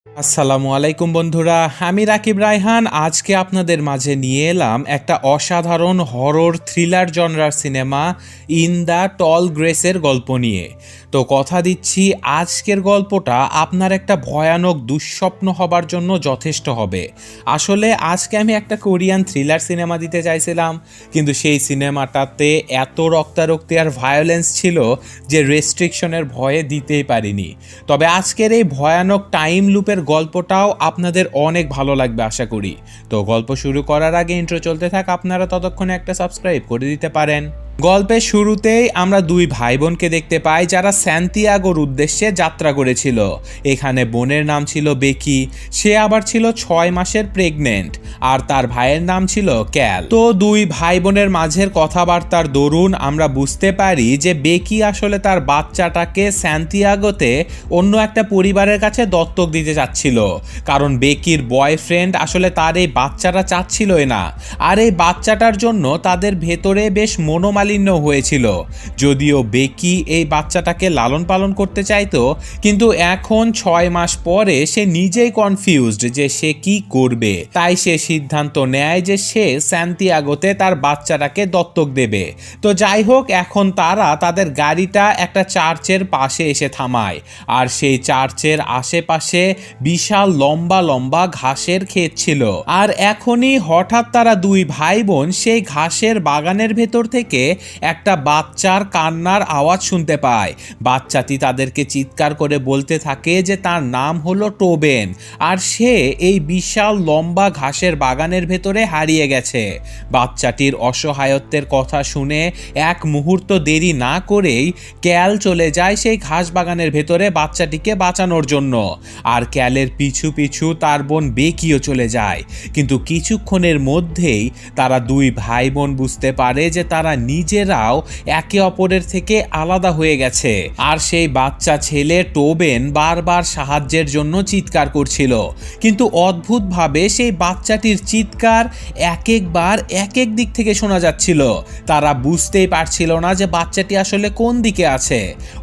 আসসালামু আলাইকুম বন্ধুরা, আমি রাকিব রায়হান। আজকে আপনাদের মাঝে নিয়ে এলাম একটা অসাধারণ হরর থ্রিলার জনরার সিনেমা ইন দ্য টল গ্রেসের গল্প নিয়ে। তো কথা দিচ্ছি, আজকের গল্পটা আপনার একটা ভয়ানক দুঃস্বপ্ন হবার জন্য যথেষ্ট হবে। আসলে আজকে আমি একটা কোরিয়ান থ্রিলার সিনেমা দিতে চাইছিলাম, কিন্তু সেই সিনেমাটাতে এত রক্তারক্তি আর ভায়োলেন্স ছিল যে রেস্ট্রিকশনের ভয়ে দিতেই পারিনি। তবে আজকের এই ভয়ানক টাইম লুপের গল্পটাও আপনাদের অনেক ভালো লাগবে আশা করি। তো গল্প শুরু করার আগে ইন্ট্রো চলতে থাক, আপনারা ততক্ষণে একটা সাবস্ক্রাইব করে দিতে পারেন। গল্পের শুরুতেই আমরা দুই ভাই বোনকে দেখতে পাই যারা স্যান্তিয়াগোর উদ্দেশ্যে যাত্রা করেছিল। এখানে বোনের নাম ছিল বেকি, সে আবার ছিল 6 মাসের প্রেগনেন্ট, আর তার ভাইয়ের নাম ছিল ক্যাল। তো দুই ভাই বোনের মাঝের কথাবার্তার দরুন আমরা বুঝতে পারি যে বেকি আসলে তার বাচ্চাটাকে স্যান্তিয়াগোতে অন্য একটা পরিবারের কাছে দত্তক দিতে চাচ্ছিল, কারণ বেকির বয়ফ্রেন্ড আসলে তার এই বাচ্চাটা চাচ্ছিলই না। আর এই বাচ্চাটার জন্য তাদের ভেতরে বেশ মনোমালিন্য হয়েছিল। যদিও বেকি এই বাচ্চাটাকে লালন পালন করতে চাইতো, কিন্তু এখন 6 মাস পরে সে নিজেই কনফিউজড যে সে কি করবে। তাই সে সিদ্ধান্ত নেয় যে সে স্যান্তিয়াগোতে তার বাচ্চাটাকে দত্তক দেবে। তো যাই হোক, এখন তারা তাদের গাড়িটা একটা চার্চের পাশে এসে থামায়, আর সেই চার্চের আশেপাশে বিশাল লম্বা লম্বা ঘাসের ক্ষেত ছিল। আর এখনই হঠাৎ তারা দুই ভাই বোন সেই ঘাসের বাগানের ভেতর থেকে একটা বাচ্চার কান্নার আওয়াজ শুনতে পায়। বাচ্চাটি তাদেরকে চিৎকার করে বলতে থাকে যে তার নাম হলো টোবেন, আর সে এই বিশাল লম্বা ঘাসের বাগানের ভেতরে হারিয়ে গেছে। বাচ্চাটির অসহায়ত্বের কথা শুনে এক মুহূর্ত দেরি না করেই ক্যাল চলে যায় সেই ঘাস বাগানের ভেতরে বাচ্চাটিকে বাঁচানোর জন্য, আর ক্যালের পিছু পিছু তার বোন বেকিও চলে যায়। কিন্তু কিছুক্ষণের মধ্যেই তারা দুই ভাই বোন বুঝতে পারে যে তারা নিজেরাও একে অপরের থেকে আলাদা হয়ে গেছে। আর সেই বাচ্চা ছেলে টোবেন বারবার সাহায্যের জন্য চিৎকার করছিল, কিন্তু অদ্ভুতভাবে সেই বাচ্চাটির চিৎকার এক একবার এক এক দিক থেকে শোনা যাচ্ছিল। তারা বুঝতেই পারছিল না যে বাচ্চাটি আসলে কোন দিকে আছে।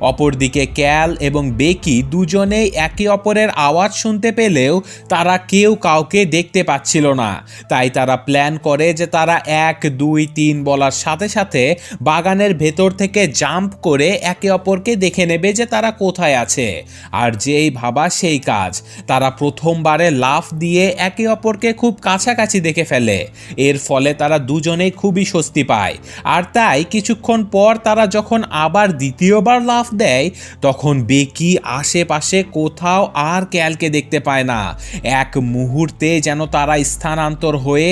অপরদিকে ক্যাল এবং বেকি দুজনেই একে অপরের আওয়াজ শুনতে পেলেও তারা কেউ কাউকে দেখতে পাচ্ছিল না। তাই তারা প্ল্যান করে যে তারা 1 2 3 বলার সাথে সাথে বাগানের ভেতর থেকে জাম্প করে একে অপরকে দেখে নেবে যে তারা কোথায় আছে। আর যেই ভাবা সেই কাজ, তারা প্রথমবারে লাফ দিয়ে একে অপরকে খুব কাছাকাছি দেখে ফেলে। এর ফলে তারা দুজনেই খুবই স্বস্তি পায়। আর তাই কিছুক্ষণ পর তারা যখন আবার দ্বিতীয়বার লাফ দেয়, তখন বেকি আশেপাশে কোথাও আর ক্যালকে দেখতে পায় না। এক মুহূর্তে যেন তারা স্থানান্তর হয়ে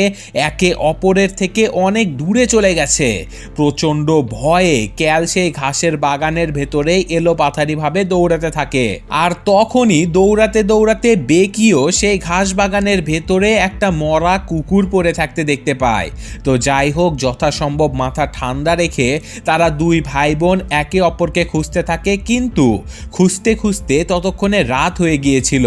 একে অপরের থেকে অনেক দূরে চলে গেছে। প্রচণ্ড ভয়ে ক্যাল সেই ঘাসের বাগানের ভেতরে এলোপাথারিভাবে দৌড়াতে থাকে। আর তখনই দৌড়াতে দৌড়াতে বেকিও সেই ঘাস বাগানের ভেতরে একটা মরা কুকুর পড়ে থাকতে দেখতে পায়। তো যাই হোক, যথাসম্ভব মাথা ঠান্ডা রেখে তারা দুই ভাই বোন একে অপরকে খুঁজতে থাকে, কিন্তু খুঁজতে খুঁজতে ততক্ষণে রাত হয়ে গিয়েছিল।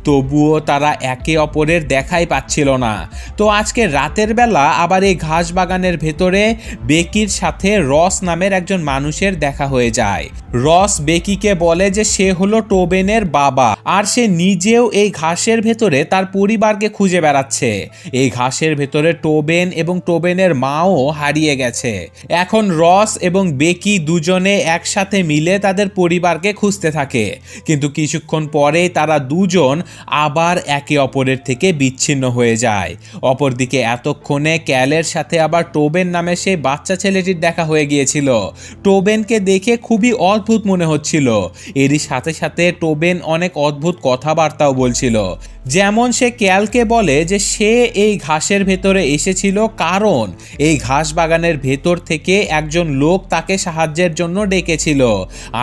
তবুও তারা একে অপরের দেখাই পাচ্ছিল না। তো আজকে রাতের বেলা আবার এই ঘাস বাগানের ভেতরে বেকির সাথে রস নামের একজন মানুষের দেখা হয়ে যায়। রস বেকিকে বলে যে সে হলো টোবেনের বাবা, আর সে নিজেও এই ঘাসের ভেতরে তার পরিবারকে খুঁজে বেড়াচ্ছে। এই ঘাসের ভেতরে টোবেন এবং টোবেনের মাও হারিয়ে গেছে। এখন রস এবং বেকি দুজনে একসাথে মিলে তাদের পরিবারকে খুঁজতে থাকে, কিন্তু কিছুক্ষণ পরে তারা দুজন আবার একে অপরের থেকে বিচ্ছিন্ন হয়ে যায়। অপরদিকে এতক্ষণে ক্যালের সাথে আবার টোবেন নামে সেই বাচ্চা ছেলেটির দেখা হয়ে গিয়েছিল। টোবেনকে দেখে খুবই অদ্ভুত মনে হচ্ছিল। এরই সাথে সাথে টোবেন অনেক অদ্ভুত কথাবার্তাও বলছিল। যেমন সে ক্যালকে বলে যে সে এই ঘাসের ভেতরে এসেছিল কারণ এই ঘাস বাগানের ভেতর থেকে একজন লোক তাকে সাহায্যের জন্য ডেকেছিল।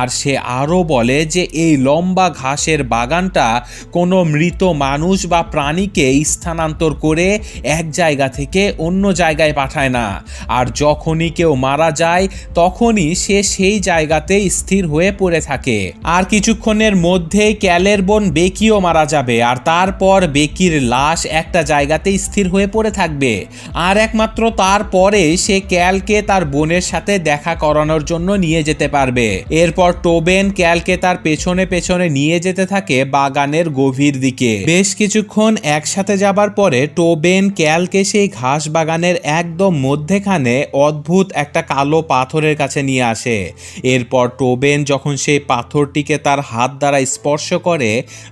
আর সে আরও বলে যে এই লম্বা ঘাসের বাগানটা কোনো মৃত মানুষ বা প্রাণীকে স্থানান্তর করে এক জায়গা থেকে অন্য জায়গায় পাঠায় না। আর যখনই কেউ মারা যায় তখনই সে সেই জায়গাতে স্থির হয়ে পড়ে থাকে। আর কিছুক্ষণের মধ্যেই ক্যালের ক্যালের বোন বেকিও মারা যাবে, আর তারপর বেকির লাশ একটা জায়গাতে স্থির হয়ে পড়ে থাকবে। আর একমাত্র তারপরে সে ক্যালকে তার বোনের সাথে দেখা করানোর জন্য নিয়ে যেতে পারবে। এরপর টোবেন ক্যালকে তার পেছনে পেছনে নিয়ে যেতে থাকে বাগানের গভীর দিকে। বেশ কিছুক্ষণ একসাথে যাবার পরে টোবেন ক্যালকে সেই ঘাস বাগানের একদম মধ্যেখানে অদ্ভুত একটা কালো পাথরের কাছে নিয়ে আসে। এরপর টোবেন যখন সেই পাথরটিকে তার হাত দ্বারা স্পর্শ করে,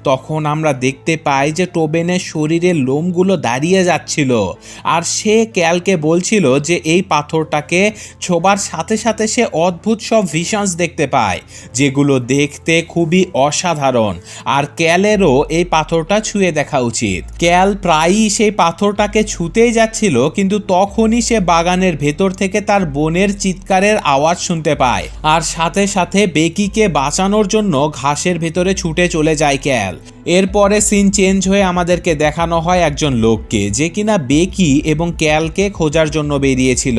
তখন আমরা দেখতে পাই যে টোবেনের শরীরের লোমগুলো দাঁড়িয়ে যাচ্ছিল। আর সে ক্যালকে বলছিল যে এই পাথরটাকে ছোবার সাথে সাথে সে অদ্ভুত সব ভিশনস দেখতে পায়, যেগুলো দেখতে খুবই অসাধারণ। আর ক্যালেরও এই পাথরটা ছুঁয়ে দেখা উচিত। ক্যাল প্রায়ই সেই পাথরটাকে ছুঁতেই যাচ্ছিল, কিন্তু তখনই সে বাগানের ভেতর থেকে তার বোনের চিৎকারের আওয়াজ শুনতে পায়। আর সাথে সাথে বেকিকে বাঁচানোর জন্য ঘাসের ভেতরে ছুটে চলে যায় ক্যাল। এরপরে সিন চেঞ্জ হয়ে আমাদেরকে দেখানো হয় একজন লোককে, যে কিনা বেকি এবং ক্যালকে খোঁজার জন্য বেরিয়েছিল।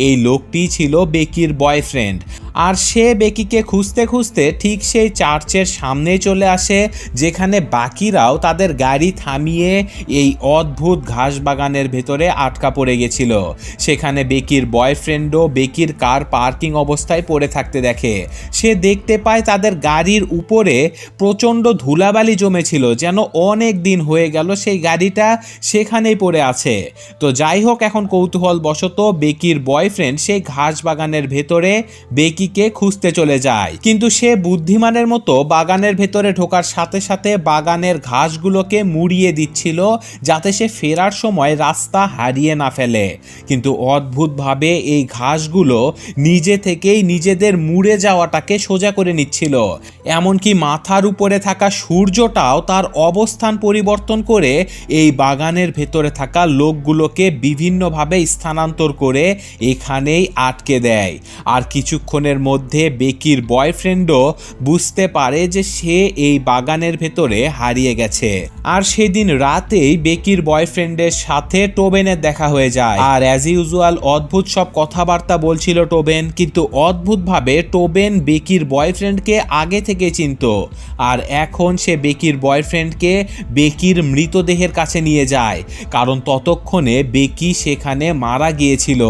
এই লোকটি ছিল বেকির বয়ফ্রেন্ড। আর সে বেকিকে খুঁজতে খুঁজতে ঠিক সেই চার্চের সামনে চলে আসে, যেখানে বাকিরাও তাদের গাড়ি থামিয়ে এই অদ্ভুত ঘাস বাগানের ভেতরে আটকা পড়ে গেছিল। সেখানে বেকির বয়ফ্রেন্ডও বেকির কার পার্কিং অবস্থায় পড়ে থাকতে দেখে। সে দেখতে পায় তাদের গাড়ির উপরে প্রচণ্ড ধুলাবালি জমেছিল, যেন অনেক দিন হয়ে গেল সেই গাড়িটা সেখানেই পড়ে আছে। তো যাই হোক, এখন কৌতূহল বশত বেকির বয়ফ্রেন্ড সেই ঘাস বাগানের ভেতরে বেকিকে খুঁজতে চলে যায়। কিন্তু সে বুদ্ধিমানের মতো বাগানের ভেতরে ঢোকার সাথে সাথে বাগানের ঘাসগুলোকে মুড়িয়ে দিচ্ছিল, যাতে সে ফেরার সময় রাস্তা হারিয়ে না ফেলে। কিন্তু অদ্ভুতভাবে এই ঘাসগুলো নিজে থেকেই নিজেদের মুড়ে যাওয়াটাকে সোজা করে নিচ্ছিল। এমনকি মাথার উপরে থাকা সূর্যটাও তার অবস্থান পরিবর্তন করে এই বাগানের ভেতরে থাকা লোকগুলোকে বিভিন্নভাবে স্থানান্তর করে এখানেই আটকে দেয়। আর কিছুক্ষণের মধ্যে বেকির বয়ফ্রেন্ডও বুঝতে পারে যে সে এই বাগানের ভেতরে হারিয়ে গেছে। আর সেদিন রাতেই বেকির বয়ফ্রেন্ডের সাথে টোবেনের দেখা হয়ে যায়। আর অ্যাজ ইউজুয়াল অদ্ভুত সব কথাবার্তা বলছিল টোবেন, কিন্তু অদ্ভুতভাবে টোবেন বেকির বয়ফ্রেন্ডকে আগে থেকে চিনত। আর এখন সে বেকির বয়ফ্রেন্ডকে বেকির মৃতদেহের কাছে নিয়ে যায়, কারণ ততক্ষণে বেকি সেখানে মারা গিয়েছিল।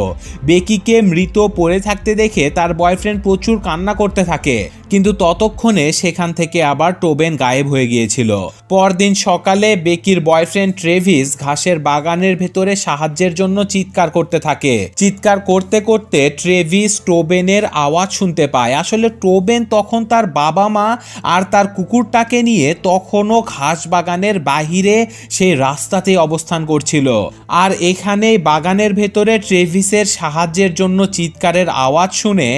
বেকিকে মৃত পড়ে থাকতে দেখে তার বয়ফ্রেন্ড প্রচুর কান্না করতে থাকে, কিন্তু ততক্ষণে সেখান থেকে আবার টোবেন গায়েব হয়ে গিয়েছিল। পরদিন সকালে বেকির বয়ফ্রেন্ড ট্রেভিস ঘাসের বাগানের ভেতরে সাহায্যের জন্য চিৎকার করতে থাকে। চিৎকার করতে করতে ট্রেভিস টোবেনের আওয়াজ শুনতে পায়। আসলে টোবেন তখন তার বাবা মা আর তার কুকুরটাকে নিয়ে তখনও ঘাস বাগানের বাহিরে সেই রাস্তাতে অবস্থান করছিল। আর এখানেই বাগানের ভেতরে ট্রেভিসের সাহায্যের জন্য চিৎকারের আওয়াজ শুনে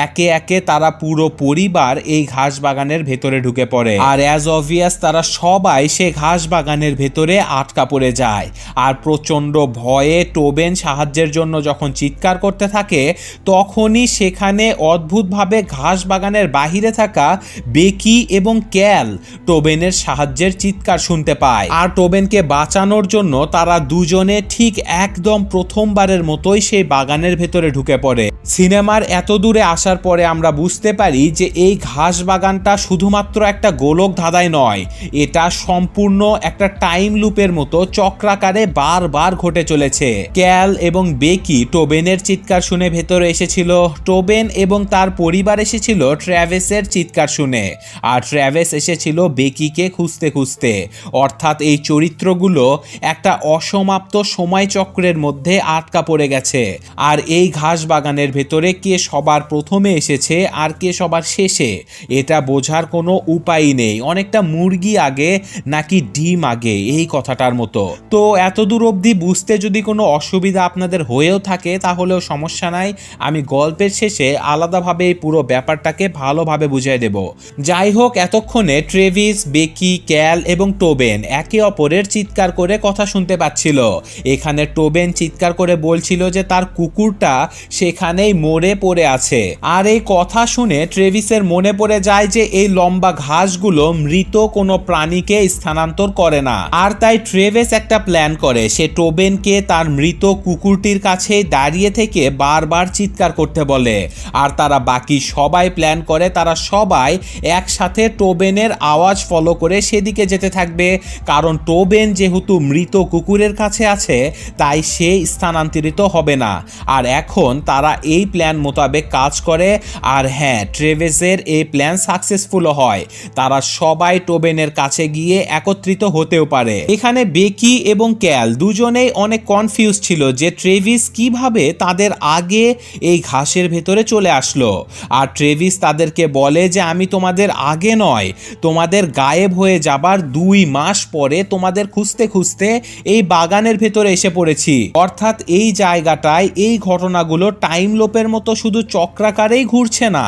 একে একে তারা পুরো পরিবার এই ঘাস বাগানের ভেতরে ঢুকে পড়ে। আর অ্যাজ অবভিয়াস তারা সবাই সে ঘাস বাগানের ভেতরে আটকা পড়ে যায়। আর প্রচন্ড ভয়ে টোবেন সাহায্যের জন্য যখন চিৎকার করতে থাকে, তখনই সেখানে অদ্ভুতভাবে ঘাস বাগানের বাহিরে থাকা বেকি এবং ক্যাল টোবেনের সাহায্যের চিৎকার শুনতে পায়। আর টোবেনকে বাঁচানোর জন্য তারা দুজনে ঠিক একদম প্রথমবারের মতোই সেই বাগানের ভেতরে ঢুকে পড়ে। সিনেমার এত দূরে আসার পরে আমরা বুঝতে পারি যে এই ঘাস বাগানটা শুধুমাত্র একটা গোলক ধাঁধাই নয়, এটা সম্পূর্ণ একটা টাইম লুপের মতো চক্রাকারে বারবার ঘটে চলেছে। ক্যাল এবং বেকি টোবেনের চিৎকার শুনে ভেতরে এসেছিল, টোবেন এবং তার পরিবার এসেছিল ট্র্যাভিসের চিৎকার শুনে, আর ট্র্যাভিস এসেছিল বেকিকে খুঁজতে খুঁজতে। অর্থাৎ এই চরিত্রগুলো একটা অসমাপ্ত সময় চক্রের মধ্যে আটকা পড়ে গেছে। আর এই ঘাস বাগানের ভেতরে কে সবার প্রথমে এসেছে আর কে সবার শেষে, এটা বোঝার কোনো উপায় নেই। অনেকটা মুরগি আগে নাকি ডিম আগে, এই কথাটার মতো। তো এত দূর অবধি বুঝতে যদি কোনো অসুবিধা আপনাদের হয়েও থাকে তাহলেও সমস্যা নাই, আমি গল্পের শেষে আলাদাভাবে এই পুরো ব্যাপারটাকে ভালোভাবে বুঝিয়ে দেব। যাই হোক, এতক্ষণে ট্রেভিস, বেকি, ক্যাল এবং টোবেন একে অপরের চিৎকার করে কথা শুনতে পাচ্ছিল। এখানে টোবেন চিৎকার করে বলছিল যে তার কুকুরটা সেখানে সেখানেই মরে পড়ে আছে। আর এই কথা শুনে ট্রেভিসের মনে পড়ে যায় যে এই লম্বা ঘাসগুলো মৃত কোনো প্রাণীকে স্থানান্তর করে না। আর তাই ট্রেভিস একটা প্ল্যান করে, সে টোবেনকে তার মৃত কুকুরটির কাছে দাঁড়িয়ে থেকে বারবার চিৎকার করতে বলে। আর তারা বাকি সবাই প্ল্যান করে, তারা সবাই একসাথে টোবেনের আওয়াজ ফলো করে সেদিকে যেতে থাকবে, কারণ টোবেন যেহেতু মৃত কুকুরের কাছে আছে তাই সে স্থানান্তরিত হবে না। আর এখন তারা এই প্ল্যান মোতাবেক কাজ করে। আর হ্যাঁ, ট্রেভিসের এই প্ল্যান সাকসেসফুল হয়, তারা সবাই টোবেনের কাছে গিয়ে একত্রিত হতেও পারে। এখানে বেকি এবং ক্যাল দুজনেই অনেক কনফিউজ ছিল যে ট্রেভিস কিভাবে তাদের আগে এই ঘাসের ভেতরে চলে আসলো। আর ট্রেভিস তাদেরকে বলে যে আমি তোমাদের আগে নয়, তোমাদের গায়েব হয়ে যাবার 2 মাস পরে তোমাদের খুঁজতে খুঁজতে এই বাগানের ভেতরে এসে পড়েছি। অর্থাৎ এই জায়গাটায় এই ঘটনাগুলো টাইম লোপের মতো শুধু চক্রাকারেই ঘুরছে না,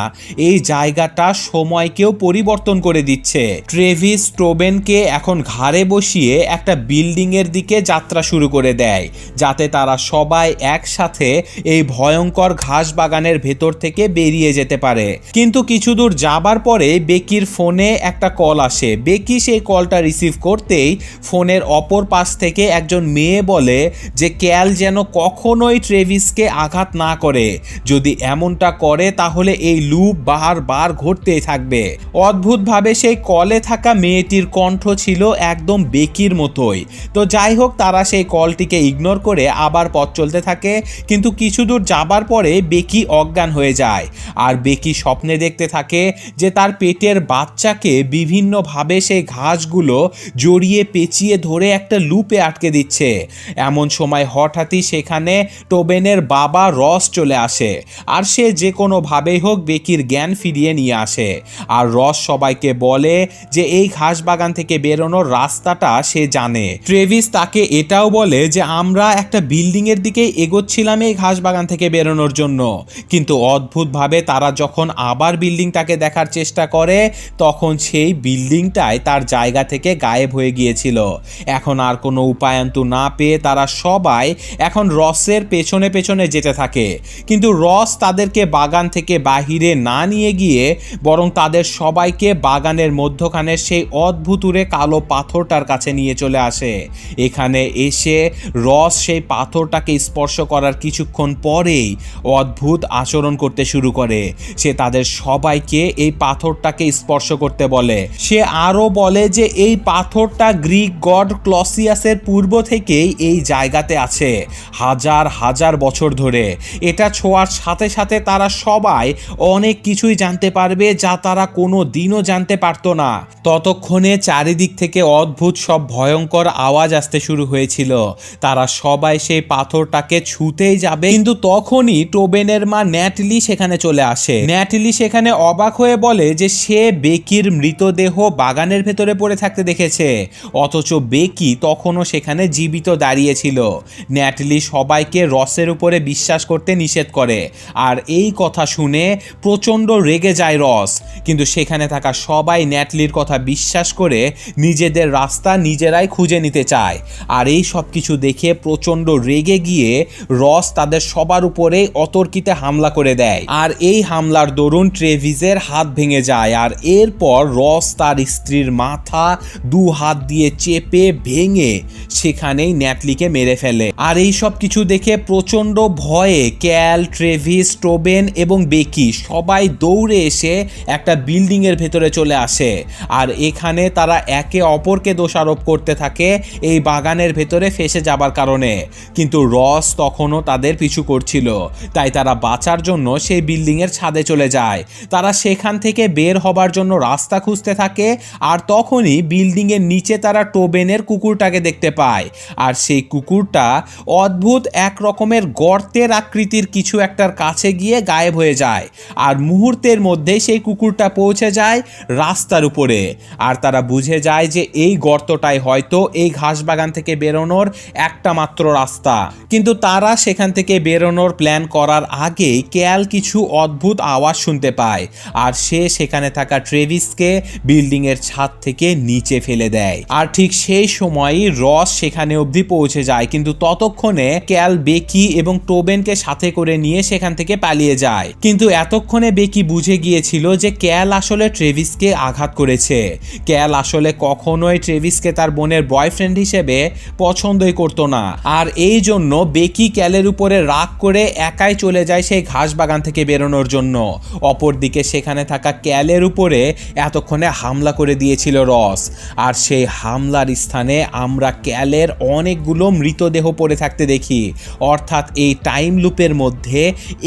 এই জায়গাটা সময়কেও পরিবর্তন করে দিচ্ছে। ট্রেভিস টোবেনকে এখন ঘাড়ে বসিয়ে একটা বিল্ডিং এর দিকে যাত্রা শুরু করে দেয়, যাতে তারা সবাই একসাথে এই ভয়ঙ্কর ঘাস বাগানের ভেতর থেকে বেরিয়ে যেতে পারে। কিন্তু কিছু দূর যাবার পরে বেকির ফোনে একটা কল আসে। বেকি সেই কলটা রিসিভ করতেই ফোনের অপর পাশ থেকে একজন মেয়ে বলে যে ক্যাল যেন কখনোই ট্রেভিসকে আঘাত না করে, যদি এমনটা করে তাহলে এই লুপ বারবার ঘটতেই থাকবে। অদ্ভুতভাবে সেই কলে থাকা মেয়েটির কণ্ঠ ছিল একদম বেকির মতোই। তো যাই হোক, তারা সেই কলটিকে ইগনোর করে আবার পথ চলতে থাকে। কিন্তু কিছু দূর যাবার পরে বেকি অজ্ঞান হয়ে যায়। আর বেকি স্বপ্নে দেখতে থাকে যে তার পেটের বাচ্চাকে বিভিন্নভাবে সেই ঘাসগুলো জড়িয়ে পেঁচিয়ে ধরে একটা লুপে আটকে দিচ্ছে। এমন সময় হঠাৎই সেখানে টোবেনের বাবা রস চলে আসে। আর সে যে কোনোভাবেই হোক বেকির জ্ঞান ফিরিয়ে নিয়ে আসে। আর রস সবাইকে বলে যে এই ঘাস বাগান থেকে বেরোনোর রাস্তাটা সে জানে। ট্রেভিস তাকে এটাও বলে যে আমরা একটা বিল্ডিং এর দিকে এগোচ্ছিলাম এই ঘাস বাগান থেকে বেরোনোর জন্য, কিন্তু অদ্ভুতভাবে তারা যখন আবার বিল্ডিংটাকে দেখার চেষ্টা করে তখন সেই বিল্ডিংটাই তার জায়গা থেকে গায়েব হয়ে গিয়েছিল। এখন আর কোনো উপায়ন্ত না পেয়ে তারা সবাই এখন রসের পেছনে পেছনে যেতে থাকে। কিন্তু রস তাদেরকে বাগান থেকে বাহিরে না নিয়ে গিয়ে বরং তাদের সবাইকে বাগানের মধ্যখানে সেই অদ্ভুতুরে কালো পাথরটার কাছে নিয়ে চলে আসে। এখানে এসে রস সেই পাথরটাকে স্পর্শ করার কিছুক্ষণ পরেই অদ্ভুত আচরণ করতে শুরু করে। সে তাদের সবাইকে এই পাথরটাকে স্পর্শ করতে বলে। সে আরও বলে যে এই পাথরটা গ্রিক গড ক্লসিয়াসের পূর্ব থেকেই এই জায়গাতে আছে, হাজার হাজার বছর ধরে। এটা ছোঁয়ার সাথে সাথে তারা সবাই অনেক কিছুই জানতে পারবে যা তারা কোনো দিনও জানতে পারতো না। ততক্ষণে চারিদিক থেকে অদ্ভুত সব ভয়ঙ্কর আওয়াজ আসতে শুরু হয়েছিল। তারা সবাই সেই পাথরটাকে ছুঁতেই যাবে, কিন্তু তখনই টোবেনের মা ন্যাটলি সেখানে চলে আসে। ন্যাটলি সেখানে অবাক হয়ে বলে যে সে বেকির মৃতদেহ বাগানের ভেতরে পড়ে থাকতে দেখেছে, অথচ বেকি তখনও সেখানে জীবিত দাঁড়িয়েছিল। ন্যাটলি সবাইকে রসের উপরে বিশ্বাস করতে নিষেধ করে। আর এই কথা শুনে প্রচণ্ড রেগে যায় রস, কিন্তু সেখানে থাকা সবাই ন্যাটলির কথা বিশ্বাস করে নিজেদের রাস্তা নিজেরাই খুঁজে নিতে চায়। আর এই সব কিছু দেখে প্রচণ্ড রেগে গিয়ে রস তাদের সবার উপরে অতর্কিতে হামলা করে দেয়। আর এই হামলার দরুন ট্রেভিসের হাত ভেঙে যায়। আর এরপর রস তার স্ত্রীর মাথা 2 হাত দিয়ে চেপে ভেঙে সেখানেই ন্যাটলিকে মেরে ফেলে। আর এই সব কিছু দেখে প্রচণ্ড ভয়ে ক্যাল, ট্রেভিস, টোবেন এবং বেকি সবাই দৌড়ে এসে একটা বিল্ডিং এর ভেতরে চলে আসে। আর এখানে তারা একে অপরকে দোষারোপ করতে থাকে এই বাগানের ভেতরে ফেসে যাবার কারণে। কিন্তু রস তখনও তাদের পিছু করছিল, তাই তারা বাঁচার জন্য সেই বিল্ডিং এর ছাদে চলে যায়। তারা সেখান থেকে বের হবার জন্য রাস্তা খুঁজতে থাকে। আর তখনই বিল্ডিং এর নিচে তারা টোবেনের কুকুরটাকে দেখতে পায়। আর সেই কুকুরটা অদ্ভুত এক রকমের গর্তের আকৃতির কিছু একটার কাছে গিয়ে গায়েব হয়ে যায়। আর মুহূর্তের মধ্যে সেই কুকুরটা পৌঁছে যায় রাস্তার উপরে। আর তারা বুঝে যায় যে এই গর্তটাই হয়তো এই ঘাস বাগান থেকে বেরোনোর একটা মাত্র রাস্তা। কিন্তু তারা সেখান থেকে বেরোনোর প্ল্যান করার আগেই ক্যাল কিছু অদ্ভুত আওয়াজ শুনতে পায়। আর সে সেখানে থাকা ট্রেভিসকে বিল্ডিং এর ছাদ থেকে নিচে ফেলে দেয়। আর ঠিক সেই সময়ই রস সেখানে অবধি পৌঁছে যায়। কিন্তু ততক্ষণে ক্যাল বেকি এবং টোবেনকে সাথে করে নিয়ে সেখান থেকে পালিয়ে যায়। কিন্তু এতক্ষণে বেকি বুঝে গিয়েছিল যে ক্যাল আসলে ট্রেভিসকে আঘাত করেছে। ক্যাল আসলে কখনোই ট্রেভিসকে তার বোনের বয়ফ্রেন্ড হিসেবে পছন্দই করতো না, আর এই জন্য বেকি ক্যালের উপরে রাগ করে একাই চলে যায় সেই ঘাস বাগান থেকে বেরোনোর জন্য। অপরদিকে সেখানে থাকা ক্যালের উপরে এতক্ষণে হামলা করে দিয়েছিল রস, আর সেই হামলার স্থানে আমরা ক্যালের অনেকগুলো মৃতদেহ পড়ে থাকতে দেখি। অর্থাৎ এই টাইম লুপের মধ্যে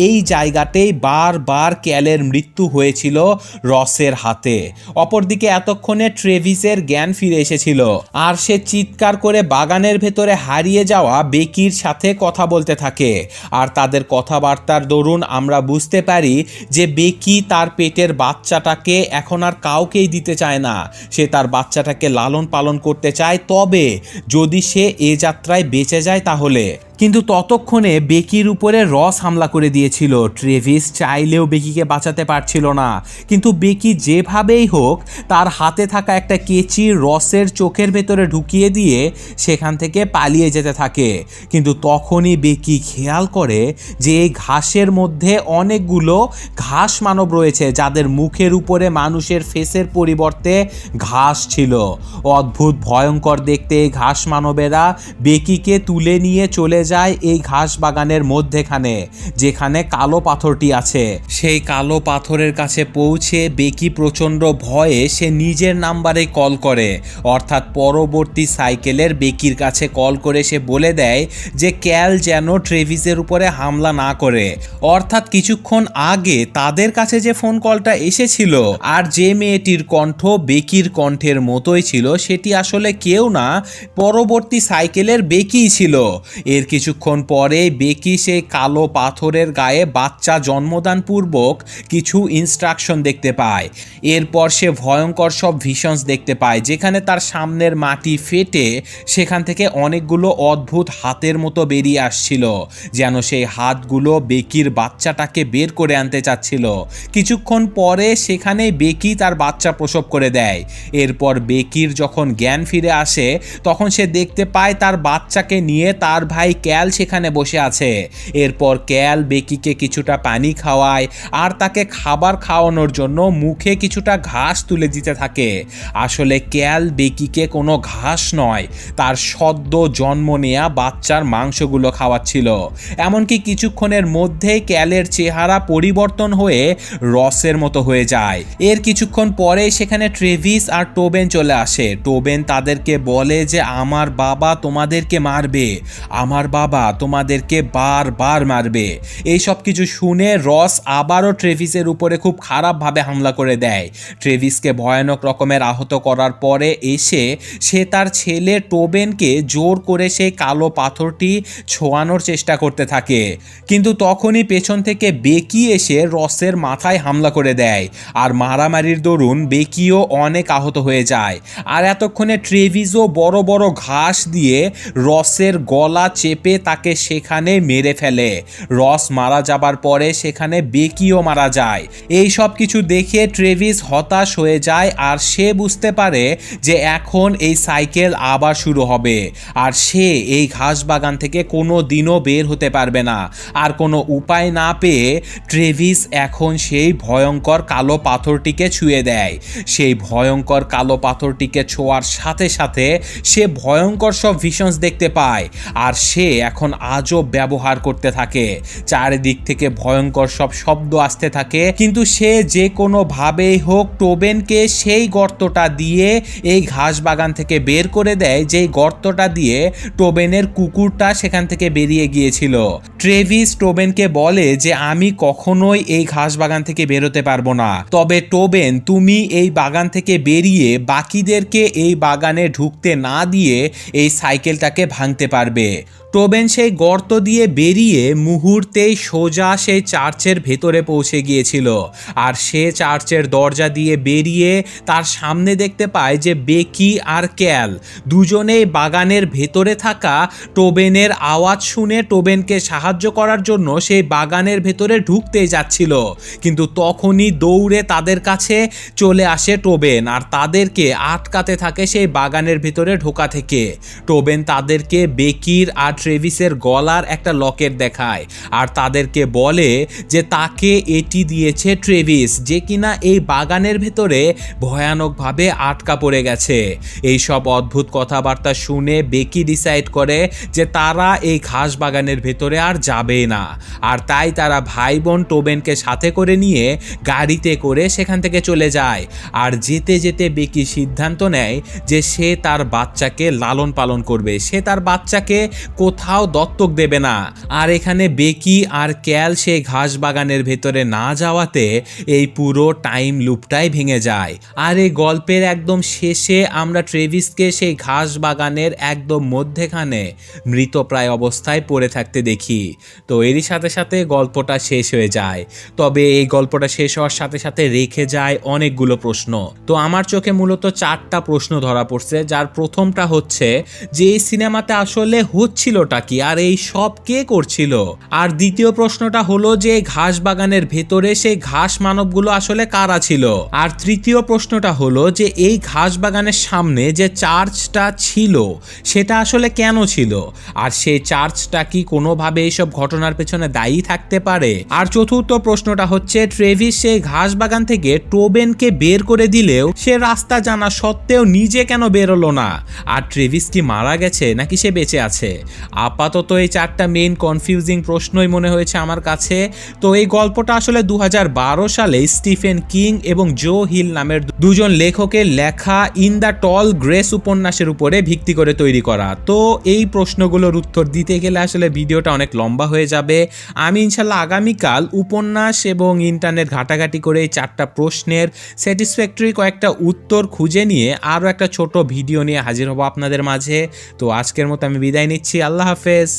এই জায়গাতেই বারবার ক্যালের মৃত্যু হয়েছিল রসের হাতে। অপরদিকে এতক্ষণে ট্রেভিসের জ্ঞান ফিরে এসেছিল, আর সে চিৎকার করে বাগানের ভেতরে হারিয়ে যাওয়া বেকির সাথে কথা বলতে থাকে। আর তাদের কথাবার্তার দরুন আমরা বুঝতে পারি যে বেকি তার পেটের বাচ্চাটাকে এখন আর কাউকেই দিতে চায় না। সে তার বাচ্চাটাকে লালন পালন করতে চায়, তবে যদি সে এ যাত্রায় বেঁচে যায় তাহলে। কিন্তু ততক্ষণে বেকির উপরে রস হামলা করে দিয়েছিল। ট্রেভিস চাইলেও বেকিকে বাঁচাতে পারছিল না, কিন্তু বেকি যেভাবেই হোক তার হাতে থাকা একটা কেচি রসের চোখের ভেতরে ঢুকিয়ে দিয়ে সেখান থেকে পালিয়ে যেতে থাকে। কিন্তু তখনই বেকি খেয়াল করে যে এই ঘাসের মধ্যে অনেকগুলো ঘাস মানব রয়েছে, যাদের মুখের উপরে মানুষের ফেসের পরিবর্তে ঘাস ছিল। অদ্ভুত ভয়ঙ্কর দেখতে এই ঘাস মানবেরা বেকিকে তুলে নিয়ে চলে যায় এই ঘাস বাগানের মধ্যেখানে, যেখানে কালো পাথরটি আছে। সেই কালো পাথরের কাছে পৌঁছে বেকি প্রচণ্ড ভয়ে সে নিজের নাম্বারে কল করে, অর্থাৎ পরবর্তী সাইকেলের বেকির কাছে কল করে সে বলে দেয় যে ক্যাল যেন ট্রেভিসের উপরে হামলা না করে। অর্থাৎ কিছুক্ষণ আগে তাদের কাছে যে ফোন কলটা এসেছিল আর যে মেয়েটির কণ্ঠ বেকির কণ্ঠের মতোই ছিল, সেটি আসলে কেউ না, পরবর্তী সাইকেলের বেকিই ছিল। এর কিছুক্ষণ পরে বেকি সেই কালো পাথরের গায়ে বাচ্চা জন্মদান পূর্বক কিছু ইনস্ট্রাকশন দেখতে পায়। এরপর সে ভয়ঙ্কর সব ভিশনস দেখতে পায়, যেখানে তার সামনের মাটি ফেটে সেখান থেকে অনেকগুলো অদ্ভুত হাতের মতো বেরিয়ে আসছিল, যেন সেই হাতগুলো বেকির বাচ্চাটাকে বের করে আনতে চাচ্ছিল। কিছুক্ষণ পরে সেখানেই বেকি তার বাচ্চা প্রসব করে দেয়। এরপর বেকির যখন জ্ঞান ফিরে আসে তখন সে দেখতে পায় তার বাচ্চাকে নিয়ে তার ভাই ক্যাল সেখানে বসে আছে। এরপর ক্যাল বেকিকে কিছুটা পানি খাওয়ায় আর তাকে খাবার খাওয়ানোর জন্য মুখে কিছুটা ঘাস তুলে দিতে থাকে। আসলে ক্যাল বেকিকে কোনো ঘাস নয়, তার সদ্য জন্ম নেয়া বাচ্চার মাংসগুলো খাওয়াচ্ছিল। এমনকি কিছুক্ষণের মধ্যেই ক্যালের চেহারা পরিবর্তন হয়ে রসের মতো হয়ে যায়। এর কিছুক্ষণ পরে সেখানে ট্রেভিস আর টোবেন চলে আসে। টোবেন তাদেরকে বলে যে আমার বাবা তোমাদেরকে মারবে, আমার বাবা তোমাদেরকে বারবার মারবে। এই সব কিছু শুনে রস আবারও ট্রেভিসের উপরে খুব খারাপভাবে হামলা করে দেয়। ট্রেভিসকে ভয়ানক রকমের আহত করার পরে এসে সে তার ছেলে টোবেনকে জোর করে সেই কালো পাথরটি ছোঁয়ানোর চেষ্টা করতে থাকে। কিন্তু তখনই পেছন থেকে বেকি এসে রসের মাথায় হামলা করে দেয়, আর মারামারির দরুন বেকিও অনেক আহত হয়ে যায়। আর এতক্ষণে ট্রেভিসও বড় বড় ঘাস দিয়ে রসের গলা চেপে তাকে সেখানে মেরে ফেলে। রস মারা যাবার পরে সেখানে বেকিও মারা যায়। এই সব কিছু দেখে ট্রেভিস হতাশ হয়ে যায়, আর সে বুঝতে পারে যে এখন এই সাইকেল আবার শুরু হবে, আর সে এই ঘাস বাগান থেকে কোনো দিনও বের হতে পারবে না। আর কোনো উপায় না পেয়ে ট্রেভিস এখন সেই ভয়ঙ্কর কালো পাথরটিকে ছুঁয়ে দেয়। সেই ভয়ঙ্কর কালো পাথরটিকে ছোঁয়ার সাথে সাথে সে ভয়ঙ্কর সব ভিশনস দেখতে পায়, আর সে এখন আজব ব্যবহার করতে থাকে। চারিদিক থেকে ভয়ঙ্কর সব শব্দ আসতে থাকে, কিন্তু সে যে কোনোভাবেই হোক টোবেনকে সেই গর্তটা দিয়ে এই ঘাস বাগান থেকে বের করে দেয়, যেই গর্তটা দিয়ে টোবেনের কুকুরটা সেখান থেকে বেরিয়ে গিয়েছিল। ট্রেভিস টোবেনকে বলে যে আমি কখনোই এই ঘাস বাগান থেকে বেরোতে পারবো না, তবে টোবেন তুমি এই বাগান থেকে বেরিয়ে বাকিদেরকে এই বাগানে ঢুকতে না দিয়ে এই সাইকেলটাকে ভাঙতে পারবে। টোবেন সেই গর্ত দিয়ে বেরিয়ে মুহূর্তেই সোজা সেই চার্চের ভেতরে পৌঁছে গিয়েছিল, আর সে চার্চের দরজা দিয়ে বেরিয়ে তার সামনে দেখতে পায় যে বেকি আর ক্যাল দুজনেই বাগানের ভেতরে থাকা টোবেনের আওয়াজ শুনে টোবেনকে সাহায্য করার জন্য সেই বাগানের ভেতরে ঢুকতেই যাচ্ছিল। কিন্তু তখনই দৌড়ে তাদের কাছে চলে আসে টোবেন, আর তাদেরকে আটকাতে থাকে সেই বাগানের ভেতরে ঢোকা থেকে। টোবেন তাদেরকে বেকির আর ট্রেভিসের গলার একটা লকেট দেখায় আর তাদেরকে বলে যে তাকে এটি দিয়েছে ট্রেভিস, যে কিনা এই বাগানের ভেতরে ভয়ানকভাবে আটকা পড়ে গেছে। এই সব অদ্ভুত কথাবার্তা শুনে বেকি ডিসাইড করে যে তারা এই ঘাস বাগানের ভেতরে আর যাবে না, আর তাই তারা ভাই বোন টোবেনকে সাথে করে নিয়ে গাড়িতে করে সেখান থেকে চলে যায়। আর যেতে যেতে বেকি সিদ্ধান্ত নেয় যে সে তার বাচ্চাকে লালন পালন করবে, সে তার বাচ্চাকে কোথাও দত্তক দেবে না। আর এখানে বেকি আর ক্যাল সেই ঘাস বাগানের ভেতরে না যাওয়াতে এই পুরো টাইম লুপটাই ভেঙে যায়। আর এই গল্পের একদম শেষে আমরা ট্রেভিসকে সেই ঘাস বাগানের একদম মধ্যেখানে মৃতপ্রায় অবস্থায় পড়ে থাকতে দেখি। তো এরই সাথে সাথে গল্পটা শেষ হয়ে যায়। তবে এই গল্পটা শেষ হওয়ার সাথে সাথে রেখে যায় অনেকগুলো প্রশ্ন। তো আমার চোখে মূলত 4টা প্রশ্ন ধরা পড়ছে, যার প্রথমটা হচ্ছে যে এই সিনেমাতে আসলে হচ্ছিলটা কি, আর এই সব কে করছিল। আর দ্বিতীয় প্রশ্নটা হলো যে ঘাস বাগানের ভেতরে সেই ঘাস মানবগুলো আসলে কারা ছিল। আর তৃতীয় প্রশ্নটা হলো যে এই ঘাস বাগানের সামনে যে চার্চটা ছিল সেটা আসলে কেন ছিল, আর সেই চার্চটা কি কোনোভাবে এইসব ঘটনার পেছনে দায়ী থাকতে পারে। আর চতুর্থ প্রশ্নটা হচ্ছে ট্রেভিস সেই ঘাস বাগান থেকে টোবেনকে বের করে দিলেও সে রাস্তা জানা সত্ত্বেও নিজে কেন বেরোলো না, আর ট্রেভিস কি মারা গেছে নাকি সে বেঁচে আছে। আপাতত এই 4টা মেইন কনফিউজিং প্রশ্নই মনে হয়েছে আমার কাছে। তো এই গল্পটা আসলে 2012 সালে স্টিফেন কিং এবং জো হিল নামের দুজন লেখকের লেখা ইন দ্য টল গ্রেস উপন্যাসের উপরে ভিত্তি করে তৈরি করা। তো এই প্রশ্নগুলোর উত্তর দিতে গেলে আসলে ভিডিওটা অনেক লম্বা হয়ে যাবে। আমি ইনশাল্লাহ আগামীকাল উপন্যাস এবং ইন্টারনেট ঘাটাঘাটি করে এই 4টা প্রশ্নের স্যাটিসফ্যাক্টরি কয়েকটা উত্তর খুঁজে নিয়ে আরও একটা ছোট ভিডিও নিয়ে হাজির হব আপনাদের মাঝে। তো আজকের মতো আমি বিদায় নিচ্ছি। আল্লাহ হাফেজ।